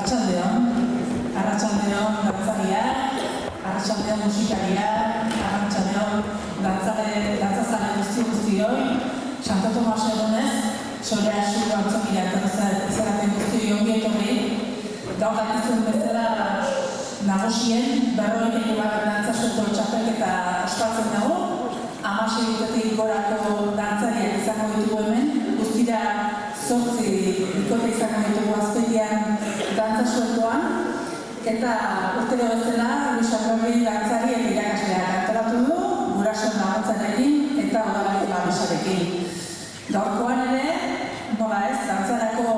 Arratsaldeon dantzariak, arratsaldeon musikariak, arratsaldeon dantzazale guztioi, Santo Tomas egonez, sorea zuru antzokila zeraten guztioi ongi etorri. Gaur dakizuen bezala nagusien, 41. dantza suelto txapelketa ospatzen dago, 16 urtetik gorako dantzariak izango ditugu hemen, guztira 8 bikote izango ditugu azpeitian dantza sueltoan, eta urtero bezala Luis Abrori dantzari eta irakasleak antolatu du, gurasoen laguntzarekin eta udaleko babesarekin. Gaurkoan ere, nola ez, dantzarako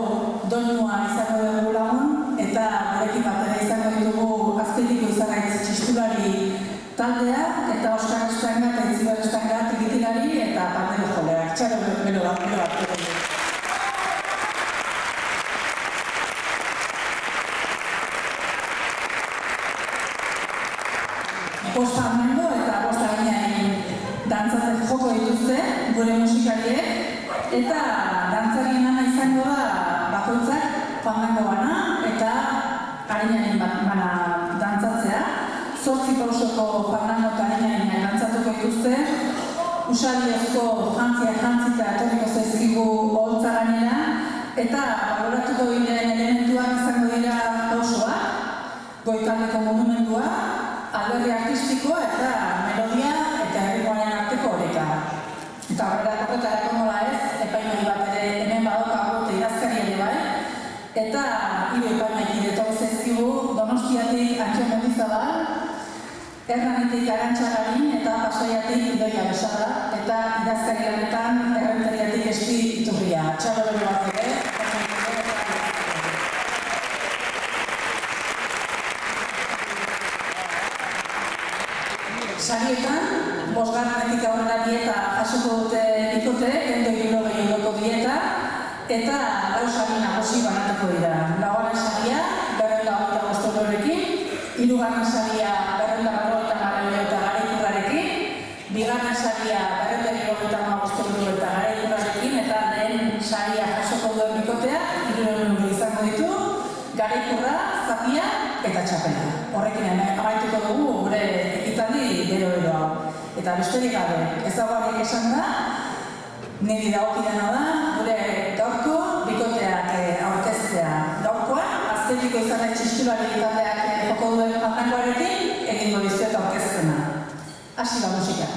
doinua izango dugu lagun, eta gurekin batera izango ditugu azpeitiko izarraitz txistulari taldea, eta Oskar Estanga eta Itziber Estanga trikitilari eta pandero joleak. Txaro bero bat. Bosta hango eta bosta gainean dantzatzen joko dituzte gure musikariek, eta dantzarien lana izango da bakoitzak fandango bana eta harinaren bana dantzatzea. 8 pausoko fandango eta harinaren dantzatuko dituzte, usadiozko jantzita etorriko zaizkigu oholtza gainera, eta baloratuko diren elementuak izango dira pausoak, goikaldeko monumendua, alderdi artistikoa eta melodia eta erritmoaren arteko oreka. Eta horretarako nola ez, epaimai bat ere hemen badokago eta idazkari ere bai, eta 3 epaimaiki etorri zaizkigu Donostiatik Antxo Mendizabal, Erranitik Arantxa Garin eta Pasaiatik Idoia Besada, eta idazkari lanetan Errenteriatik Espi Iturria. Txalo bero bat ere. Sarietan, 5. aurrera dieta jasoko dute bikote, 160 euroko dieta, eta 4 sari nagusi banatuko dira. Laugarren saria, 225 eurorekin, 3. saria, 250 euro eta garaikurrarekin, 2. saria, 275 euro eta garaikurrarekin, eta lehen saria jasoko duen bikotea, 300 euro izango ditu, garaikurra, zapia eta txapela. Horrekin amaituko dugu gure ekitaldi gero hau. Eta besterik gabe, ezaguarrik esan da, niri dagokidana da, gure gaurko bikoteak aurkeztea. Gaurkoan, azkeniko izan txistulari taldeak joko duen fandangoarekin, egingo dizuet aurkezpena. Hasi da musika.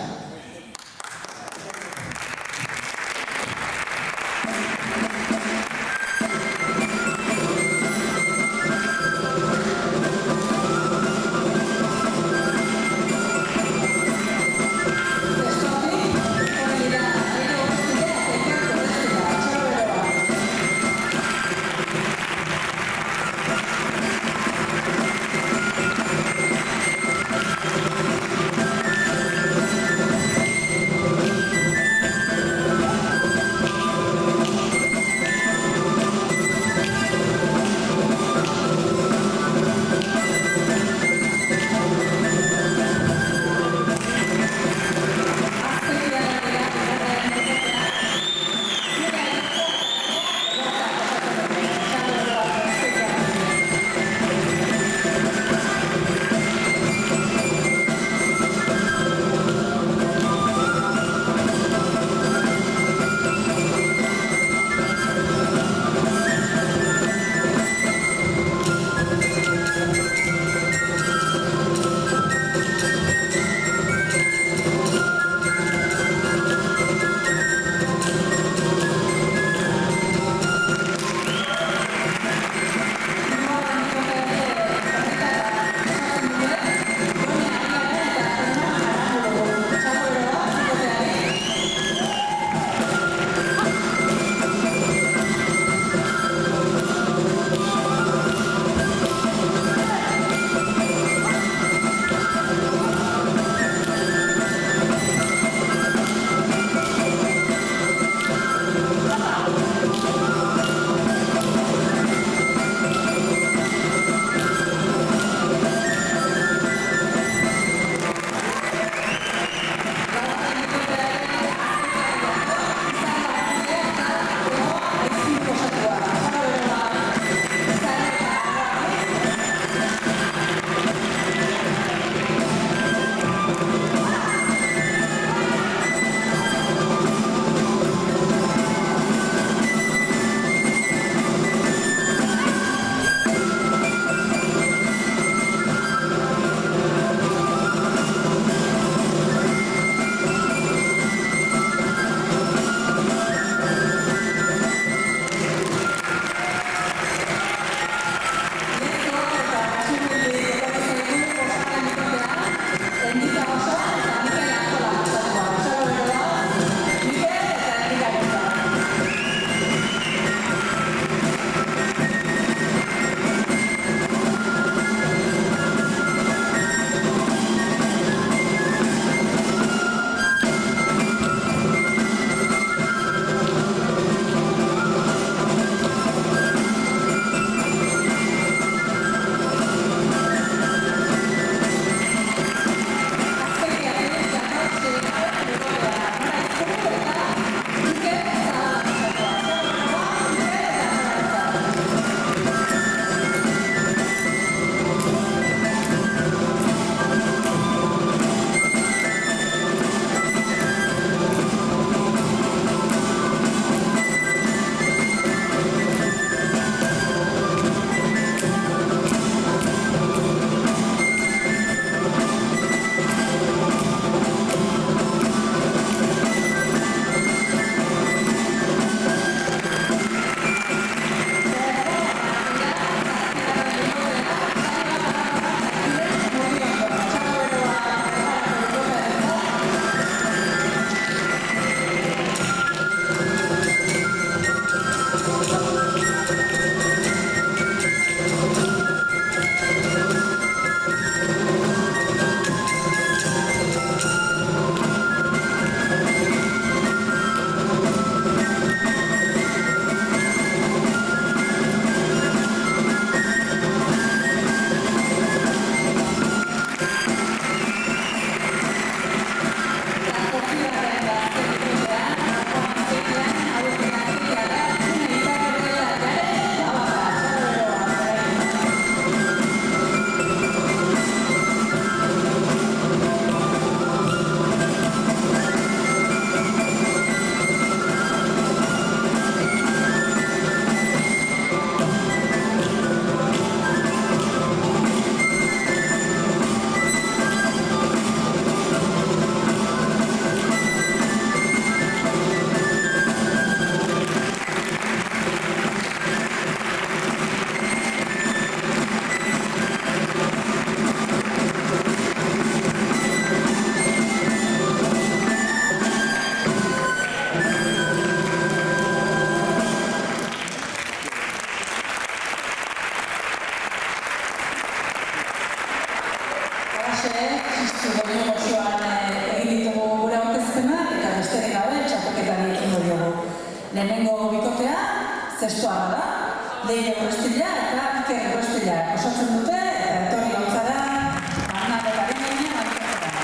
zestoa bada, Leire Urrestila eta Iker Urrestila osatzen dute, eta etorri hautzara, Ana Betaren gainean antzatzera.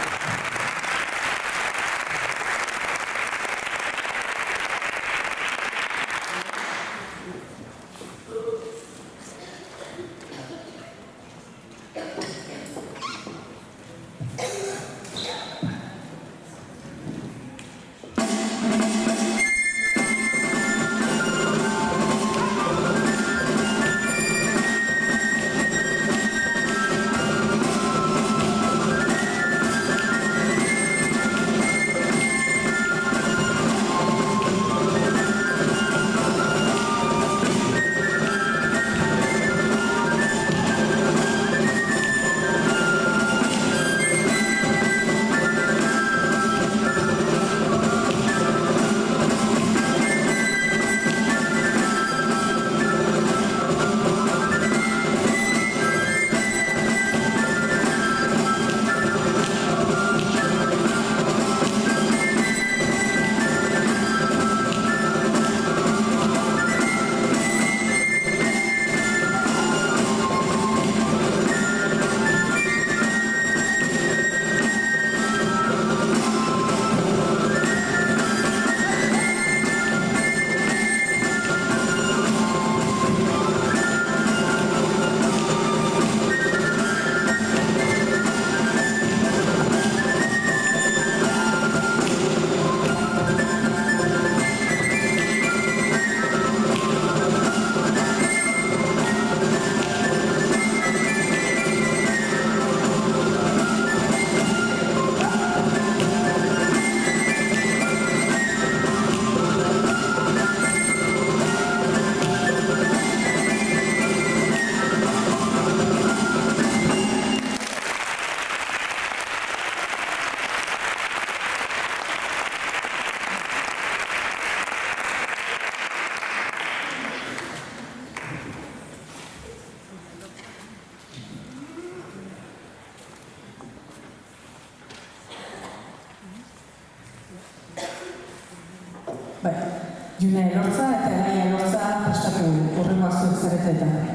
June Elortza eta Elai Elortza prestatu horrengo zuek zarete eta.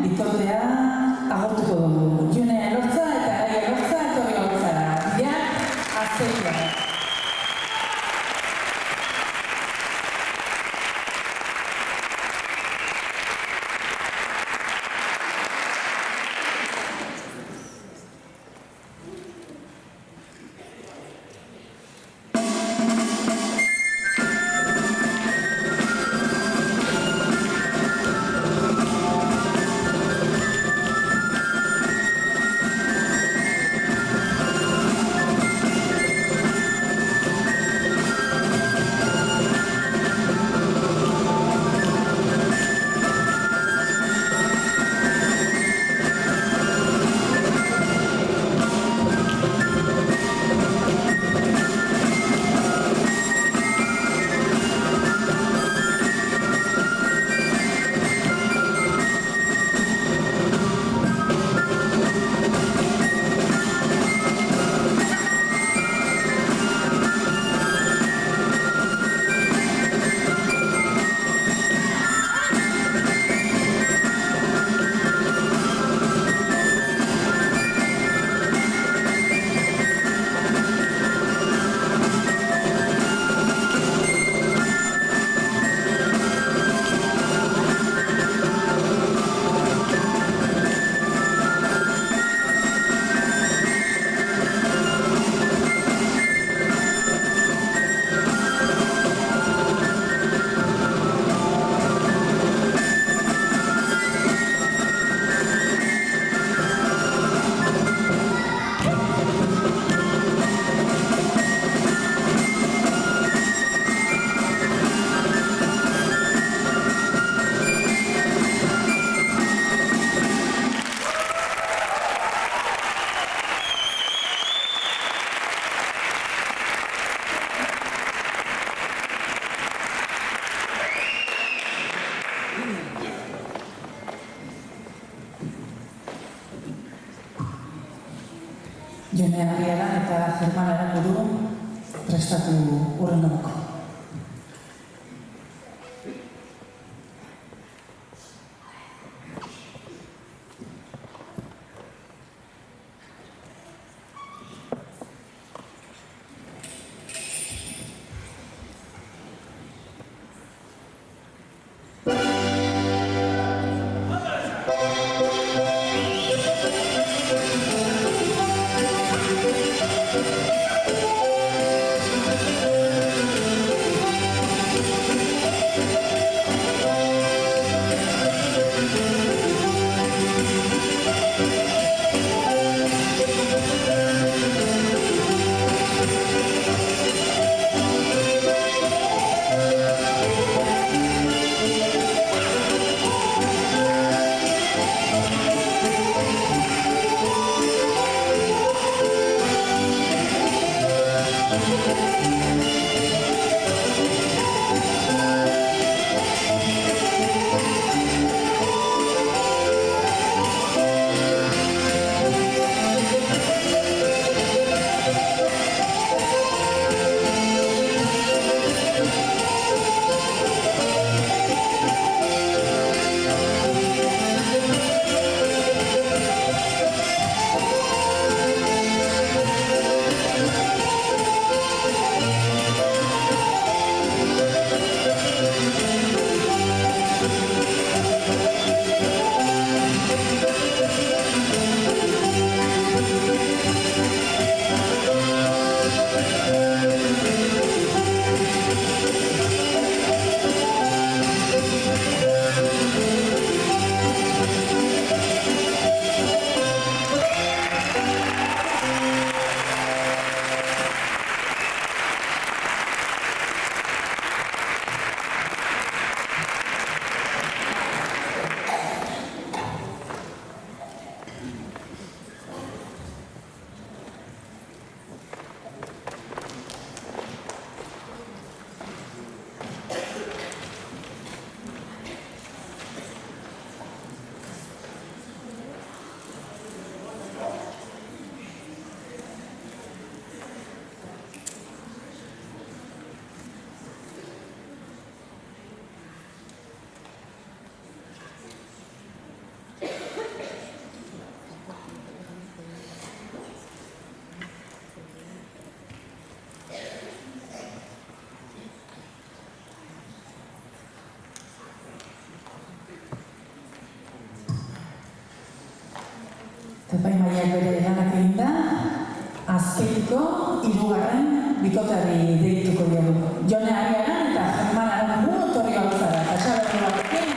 bikotea agortuko dugu. June Elortza eta Arai Elortza etorri hortzara. Biak azteia. Jone Arriaran eta Germanaren buru prestatu hurrengorako. Epaimahaiak bere lanak eginda, Azpeitiko 3. bikoteari deituko diogu. Jone Ariaran eta Germán Arangu torri batzara. Katxaberri batekin,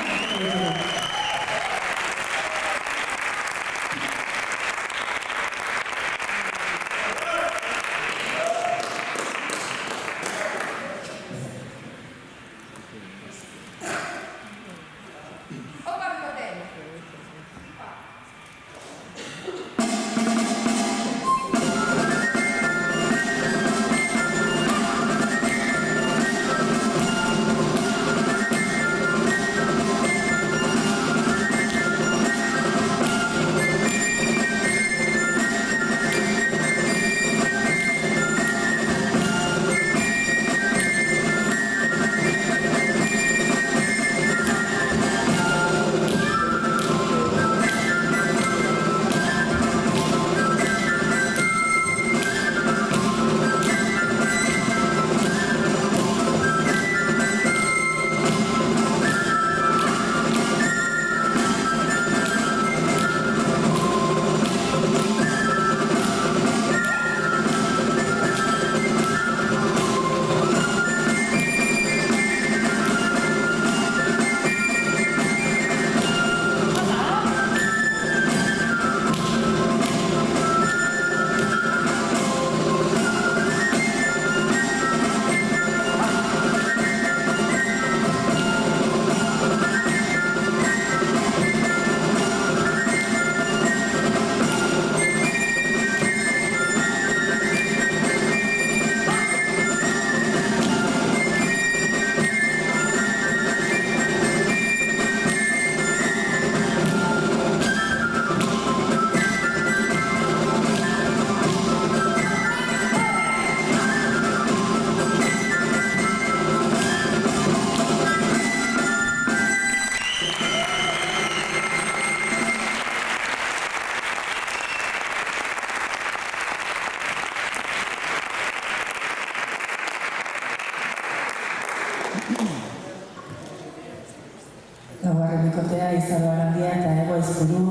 Laugarren bikotea Izaro Arandia eta Ego Aizpuru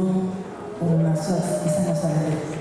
marzoaz izango zarete.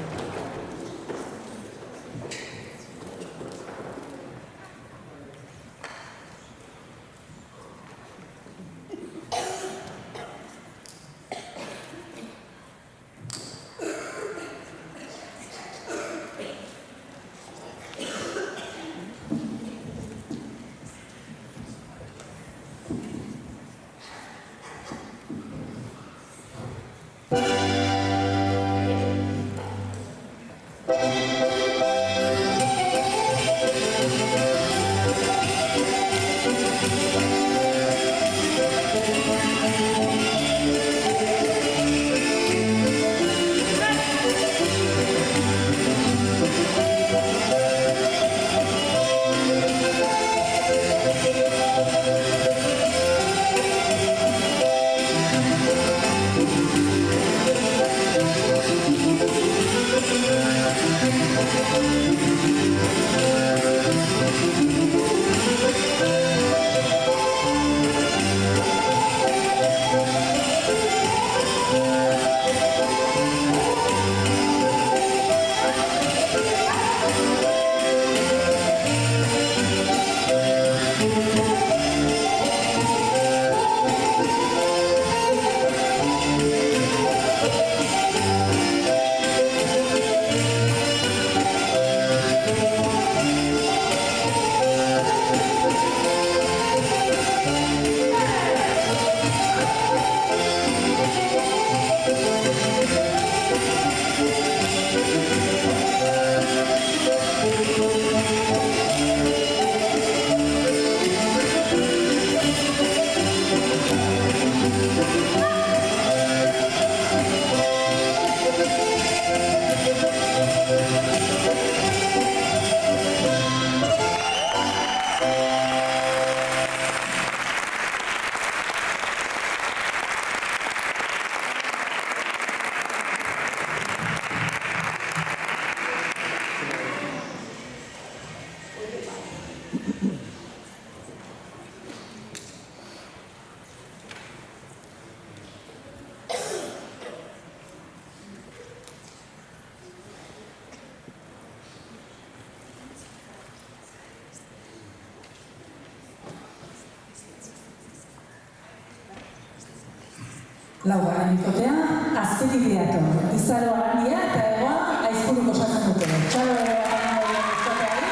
Laugarren bikotea, azpetik diator. Izaro Arandia eta Egoa Aizpuruk osatzen dute. Txalo Egoa bikoteari.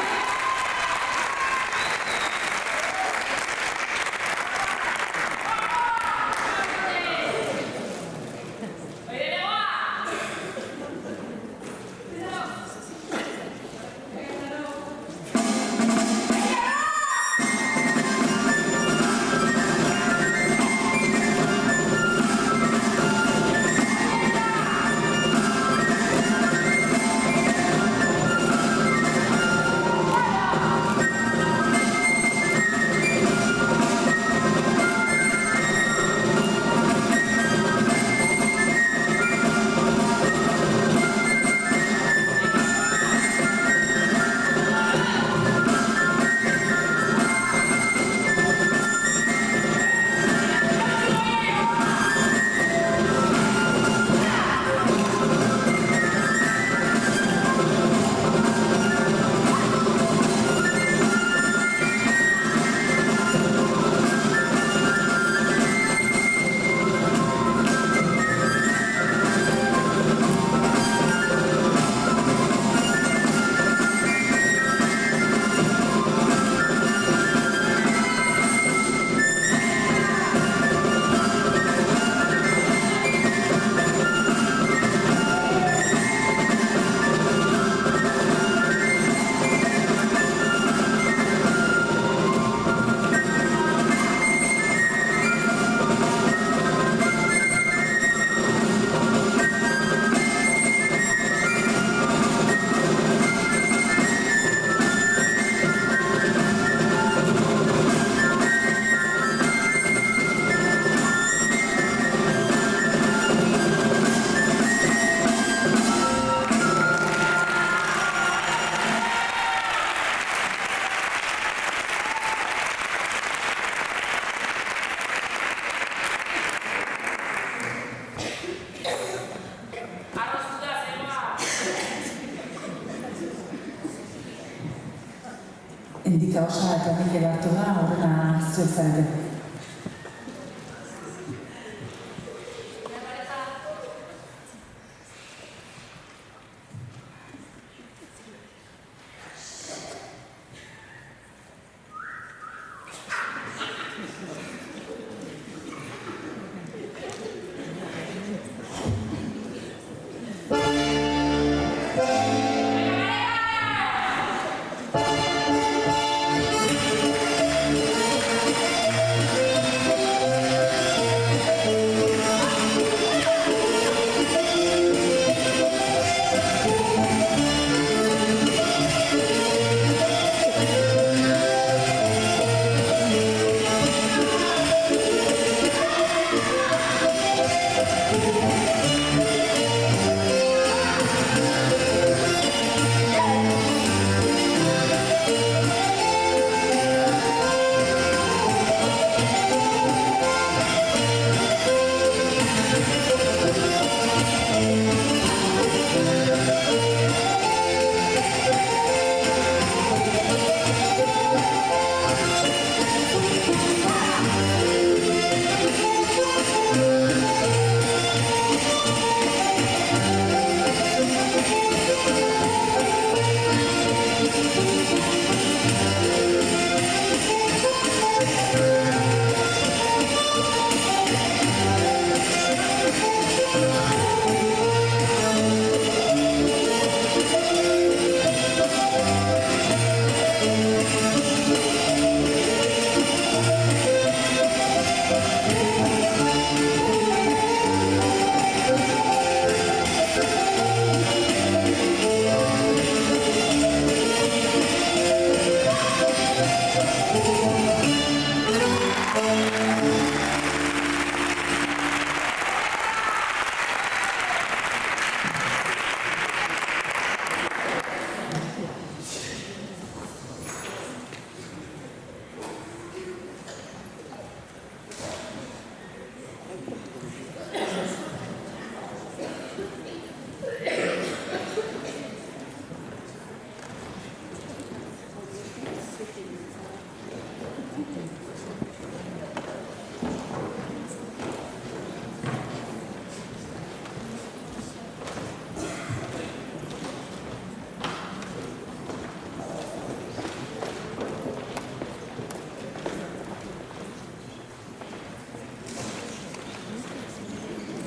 Endika osa eta nik edartu da, horrena zuek zarete.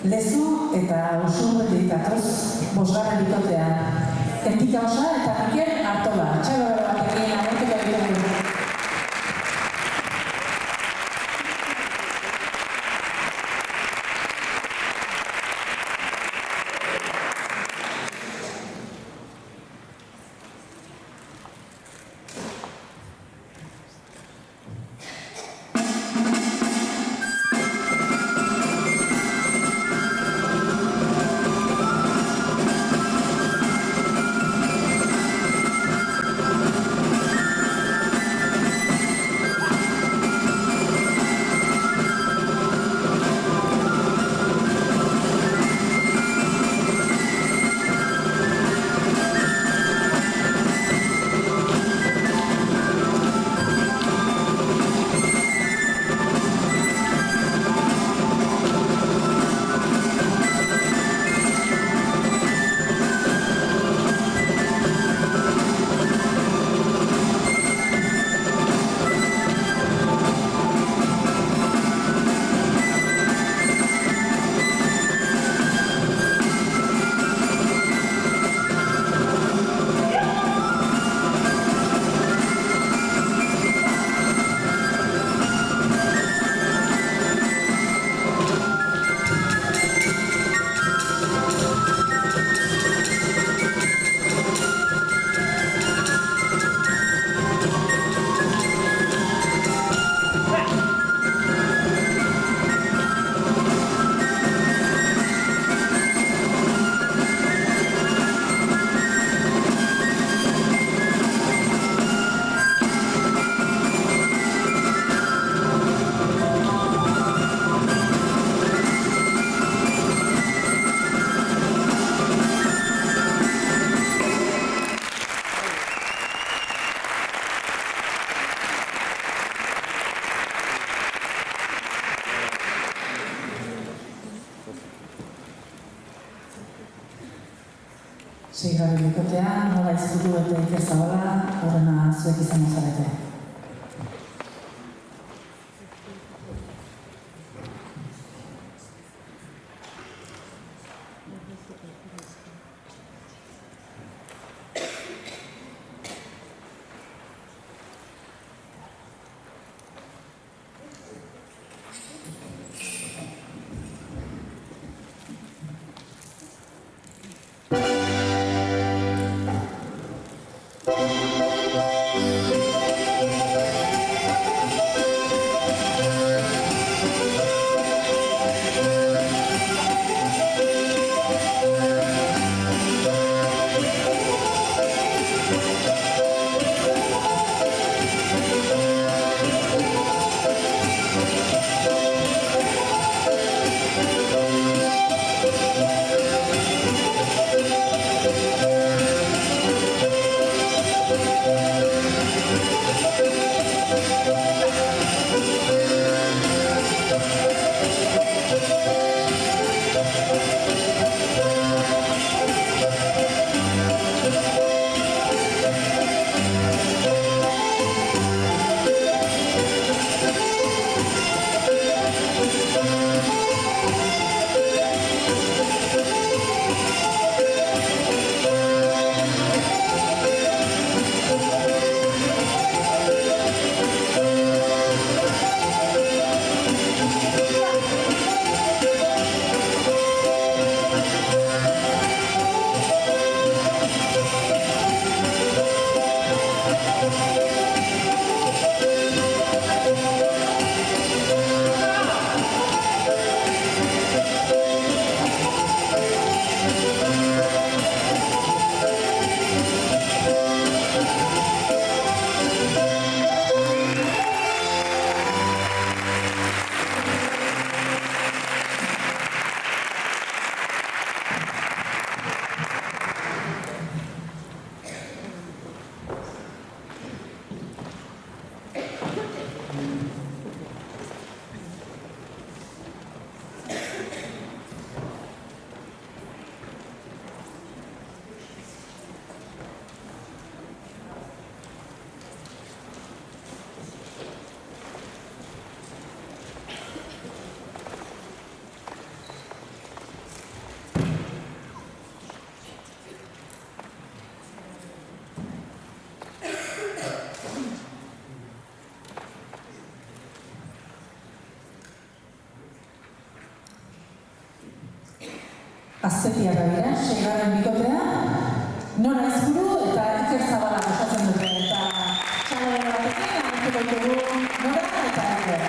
Lezu eta Usurbetik datoz, bosgarren bikotea. Epika Osa eta Mikel Artola. Txalo batekin agurtuko ditugu. Seigarren bikotea, nola izkutu eta ikerzagola, horrena zuek izango zarete. Azpetiarra dira, 6. bikotea, Nora Aizpuru eta Iker Zabala osatzen dute. Eta txalo batekin, agertuko ditugu Nora eta Iker.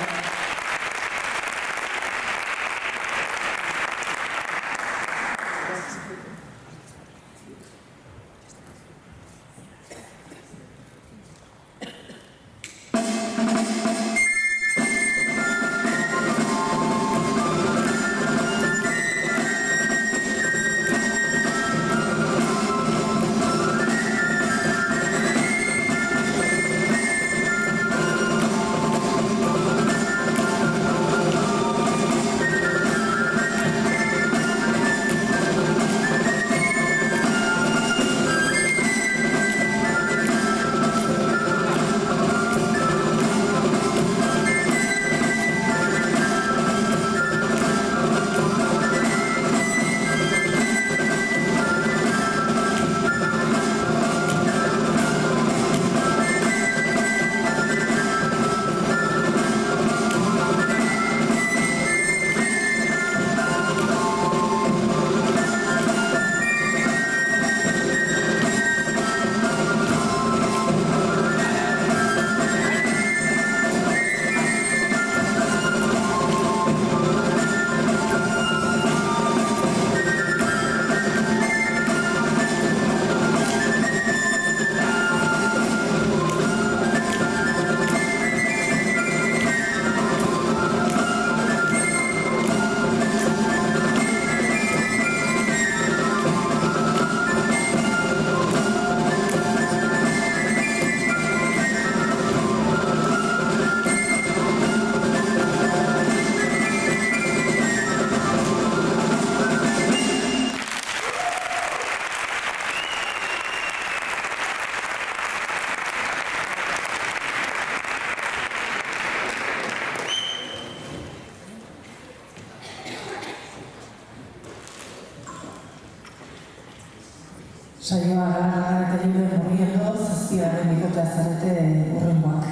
Saioa gara eta libre muriendo, 7. bikotea zarete hurrengoak.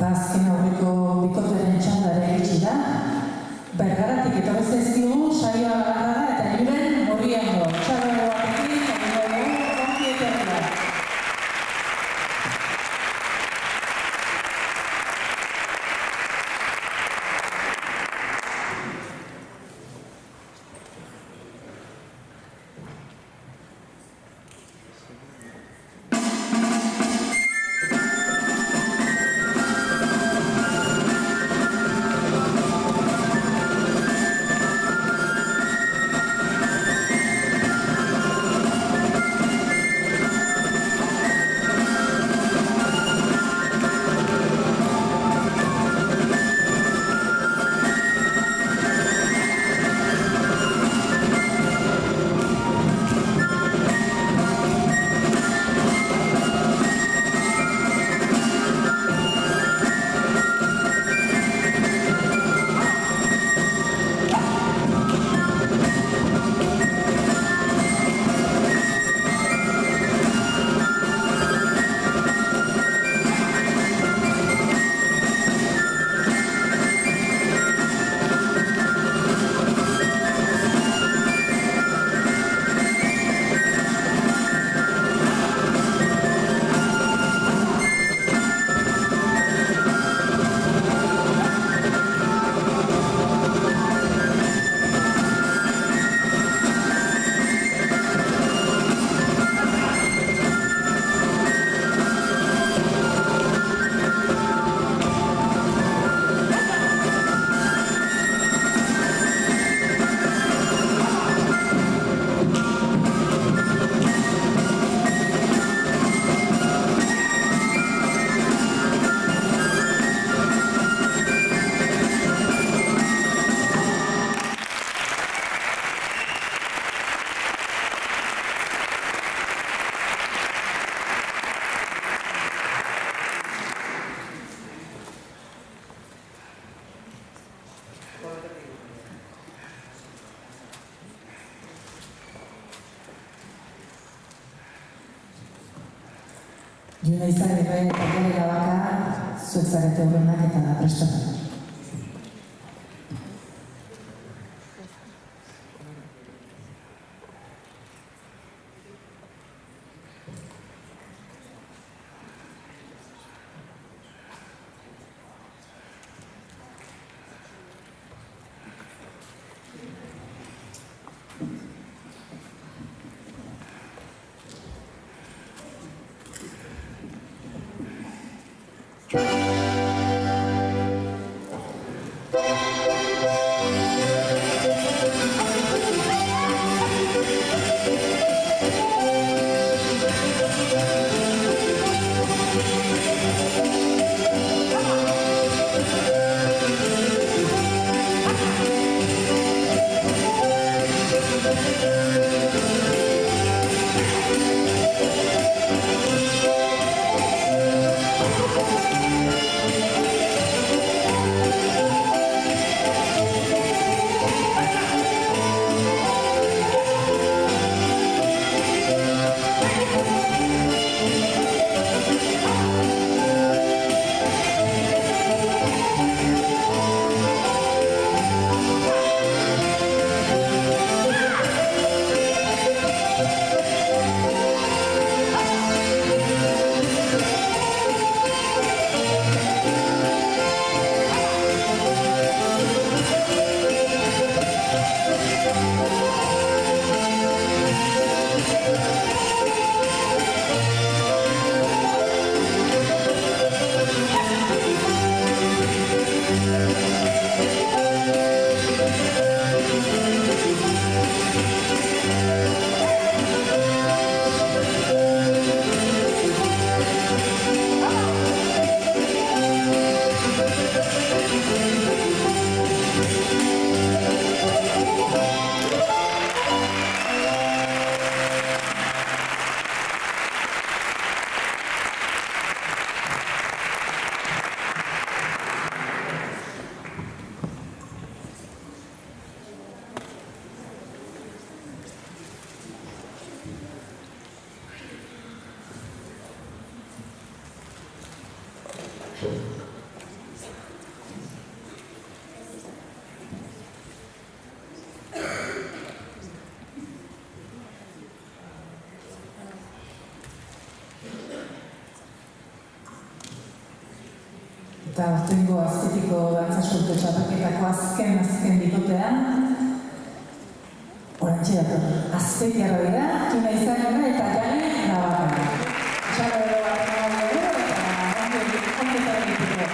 Eta azken aurreko bikoteren txandara iritsi da. Bergaratik etorri zaizkigu, saioa Galarraga eta Julen Morriando. Txarrago batekin, ongi etorria. Juna izarrera eta gero baka, zuek zarete horrenak eta prestatu. eta urtengo azpetiko dantza sorte txapelketako azken bikotean, orantxe dator, azpetiarra dira, Tuna Izagirre eta Jane Navarra. Txalo ero bat nago eta onketan egiteko.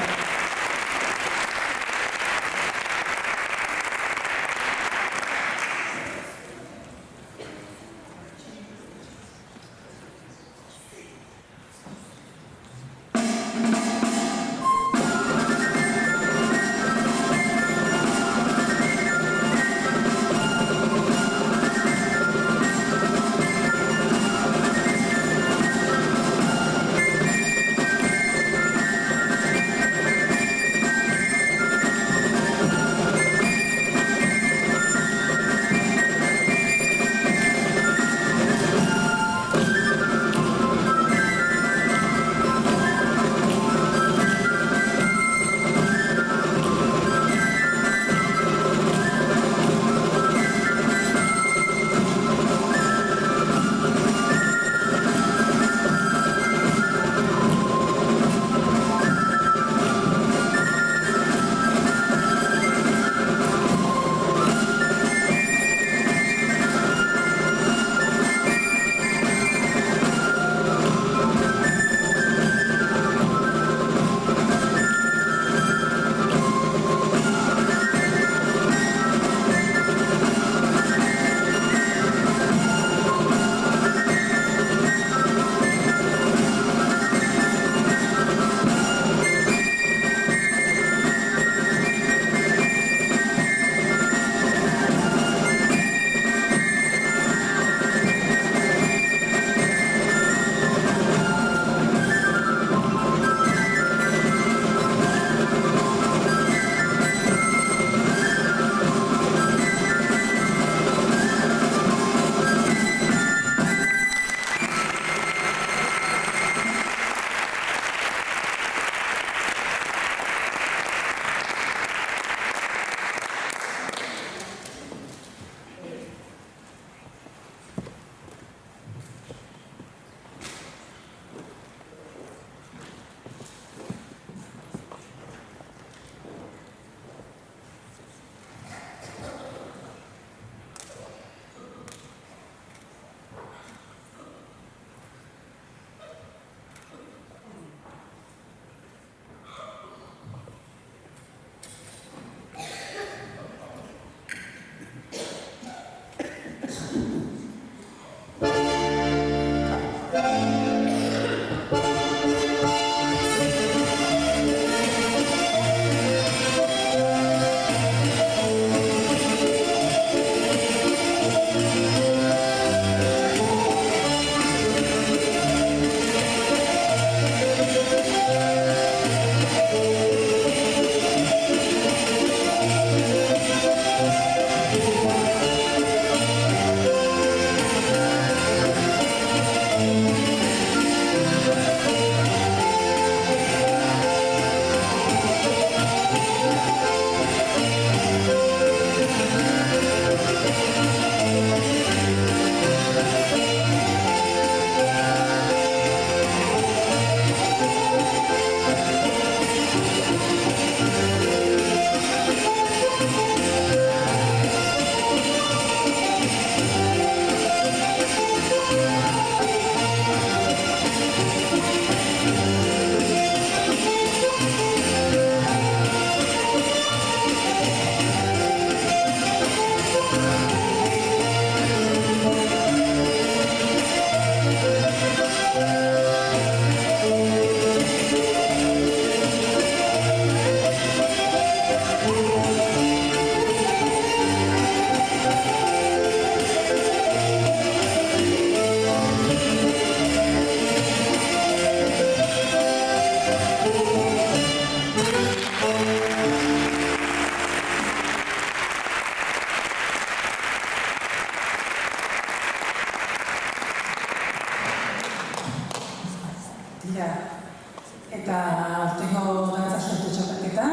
Eta urtengo dantza sorte txapelketa,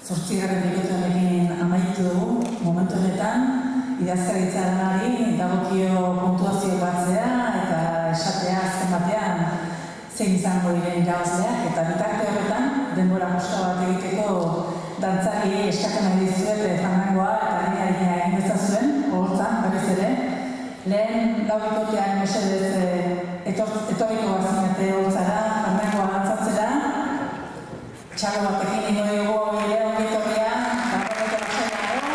8. bikotearekin amaitu dugu momentu honetan, idazkaritza lanari dagokio puntuazio batzea eta esatea azken batean zein izango diren irabazleak, eta bitarte horretan denbora muska bat egiteko dantzari eskatu nahi dizuet fandangoa eta harina egin dezazuen, hortzan, berriz ere. Lehen lau bikotean mesedez etorriko bazinete hortzara, fandangoa dantzatzera. Txalo batekin ingo dugu ere ongetorria, barroko basenago.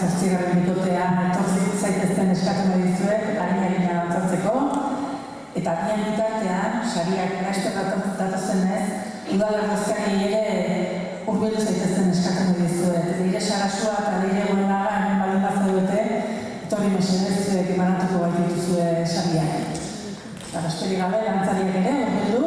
Zortzigarren bikotean etorri zaitezten eskatu nahi dizuet, harina dantzatzeko. Eta bien bitartean, sariak laster datozenez, udala guztiari ere hurbildu zaitezten eskatu nahi dizuet. Leire Sarasua eta Leire Goenaga hemen baldin bazaudete, etorri mesedez emanatuko baitituzue sariak. Eta besterik gabe, dantzariak ere hurbildu.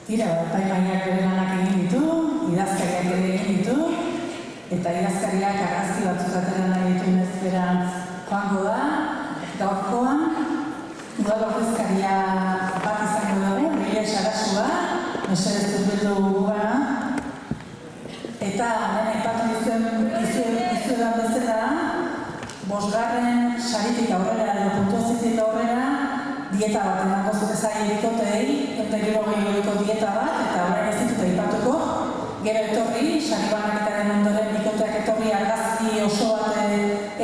Tira, epaimaiak bere lanak egin ditu, idazkariak ere egin ditu, eta idazkariak argazki batzuk atera nahi ditunez berantz joango da, gaurkoan, udal ordezkaria bat izango dugu, Leire Sarasua, mesedez hurbildu gugana, eta lehen aipatu dizuedan bezala, 5. saritik aurrera edo puntuazitik aurrera, dieta bat emango zute zaila bikotei, 160 dieta bat, eta horrein ez ditut aipatuko. Gero etorri, sari banaketaren ondoren bikoteak etorri argazki oso bat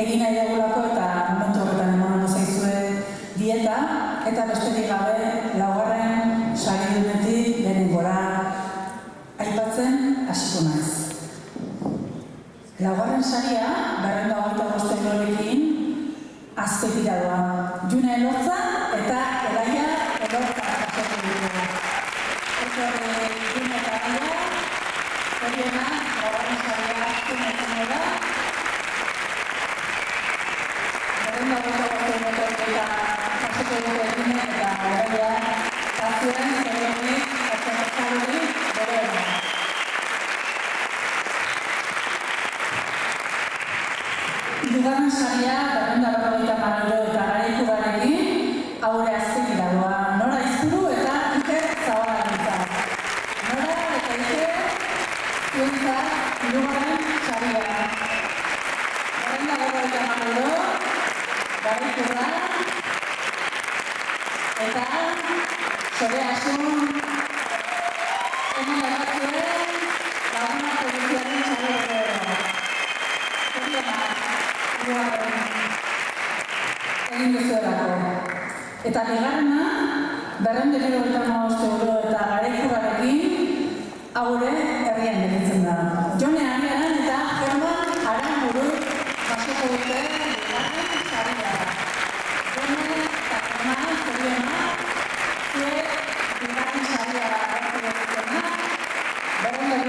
egin nahi dugulako eta momentu horretan emango zaizue dieta, eta besterik gabe 4. sari dunetik lehenengora hasiko naiz. Laugarren saria, 225 eurorekin, azpetira doa. June Elortza eta Elaia Elortza jasoko ditugu. June eta Elaia, horiena, laugarren saria azken ezin da. 225 eurorekin jasoko ditugu June eta Elaia, azuen zorionik eta ezaguri bereena. Hirugarren saria, 250 euro eta garaikurarekin, aurre azpetira doa. Nora Izpuru eta Iker Zabalagintza. Nora eta Iker, zuentzat, hirugarren saria. 250 euro, garaikurra, eta Zoreasun, hemen lagatzuen, laguna poliziaren saria. Egin duzuelako. Eta bigarrena, 275 euro eta garaikurarekin aurre herrian gelditzen da. Jone Ariaran eta German Aranburu jasoko dute bigarren saria. Jone eta German zorionak, zuek bigarren saria hartu dutena, 275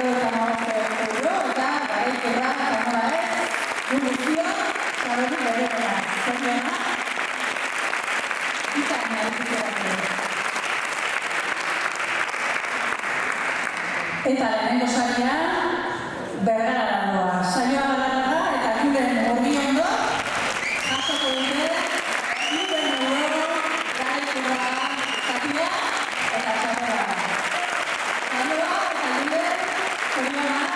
euro eta garaikurra nola ez, guztia, zabetu bereena. Zorionak, izan nahi. Eta lehenengo saria, Bergarara doa. Saioa Bergarara eta Julen Orriondo jasoko dute Julen euro, garaikurra, zatia eta txapela. Saioa eta Julen, zorionak,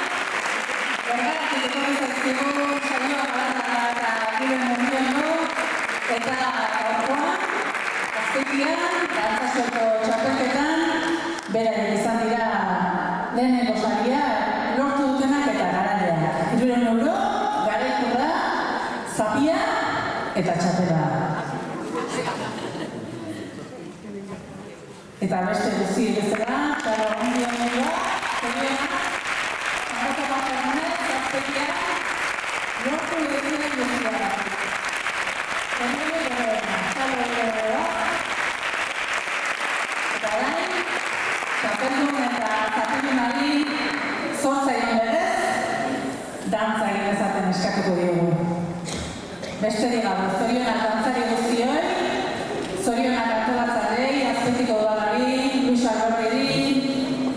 Bergaratik etorri zaizkigu saioa Bergarara eta Julen Orriondo eta gaurkoan, azpeitian, dantzazoko txapelketan, beraiek izan dira lehenengo saria lortu dutenak eta garaia. 300 euro, garaikurra, zapia eta txapela. Eta beste guztiek bezala, txalo ondion egoa, zorionak, Santato Batzarmenez, azpeitian, lortu dutenak guztiak. Txalo egoa, eta orain, txapeldun eta zapilunari zortzaion berez, dantza egin ezaten eskatuko diogu. Besterik gabe, zorionak dantzari guztioi, zorionak antolatzarei, azpetiko udalari, Luis Alborreri,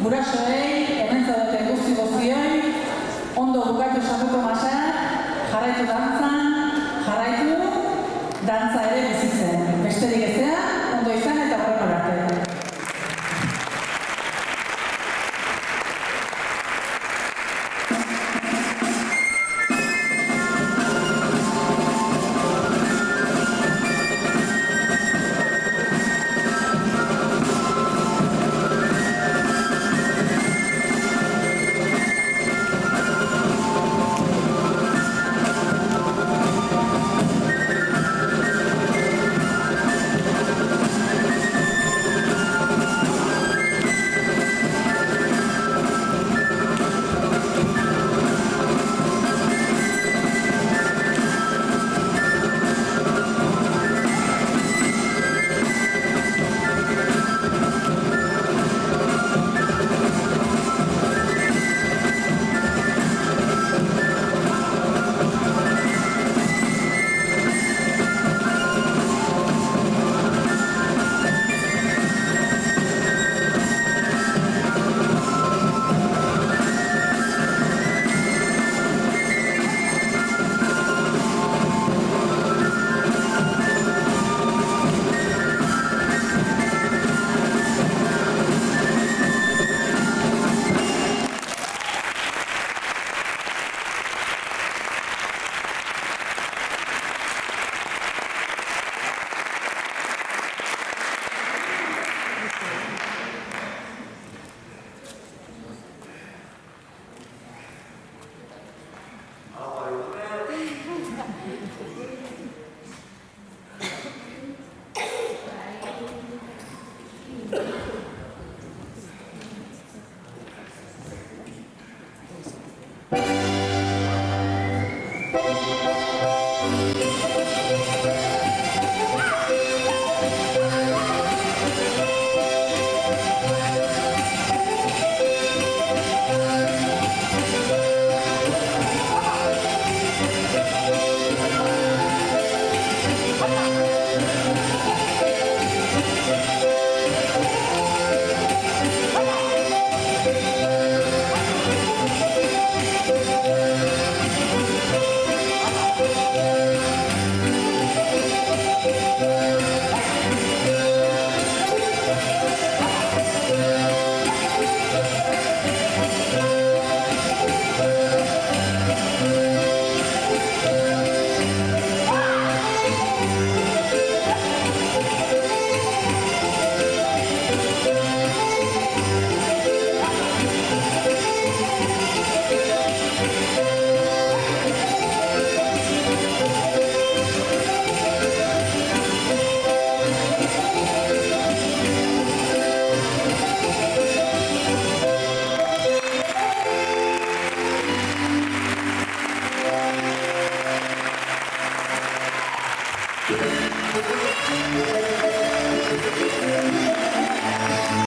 gurasoei, hemen zaudeten guztioi, ondo bukatu Santuko Masak, jarraitu dantzan, jarraitu dantza ere bizitzen. Besterik ezea, ondo izan eta horreko arte.